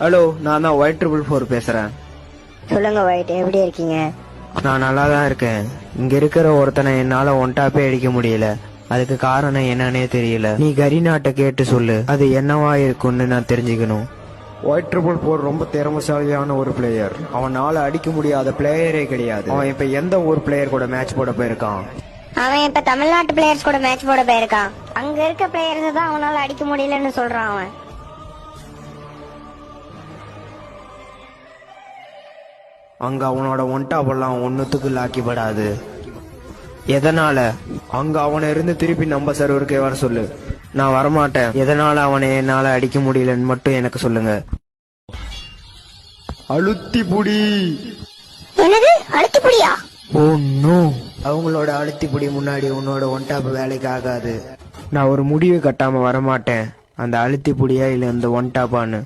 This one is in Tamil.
ஹலோ, நான் தான் Y444 பேசுறேன். சொல்லுங்க ஒயிட், எப்படி இருக்கீங்க? நான் நல்லா தான் இருக்கேன். இங்க இருக்கிற ஒருத்தனை என்னால ஒன்டாப்பே அடிக்க முடியல. அதுக்கு காரணம் என்னன்னே தெரியல. நீ கரிநாட்டை கேட்டு சொல்லு, அது என்னவா இருக்கும்னு நான் தெரிஞ்சுக்கணும். Y444 ரொம்ப திறமைசாலியான ஒரு பிளேயர். அவனால அடிக்க முடியாத பிளேயரே கிடையாது. அவன் இப்ப எந்த ஒரு பிளேயர் கூட மேட்ச் போட போயிருக்கான்? அவன் இப்ப தமிழ்நாட்டு பிளேயர்ஸ் கூட மேட்ச் போட போயிருக்கான். அங்க இருக்க பிளேயர்ஸ் தான் அவனால அடிக்க முடியலன்னு சொல்றான் அவன். அங்க அவனோட ஒன்டாப்பெல்லாம் ஒன்னுத்துக்கு லாக்கிப்படாது. எதனால? அங்க அவனை இருந்து திருப்பி நம்ம சர்வருக்கே வர சொல்லு. நான் வரமாட்டேன். எதனால அவனை என்னால அடிக்க முடியலன்னு மட்டும் எனக்கு சொல்லுங்க. அழுத்தி புடி. என்னது அழுத்தி புடியா? ஓ நோ, அவங்களோட அழுத்தி புடி முன்னாடி உன்னோட ஒன்டாப் வேலைக்கு ஆகாது. நான் ஒரு முடிவு கட்டாம வரமாட்டேன். அந்த அழுத்தி புடியா இல்ல இந்த ஒன்டாப்பான்னு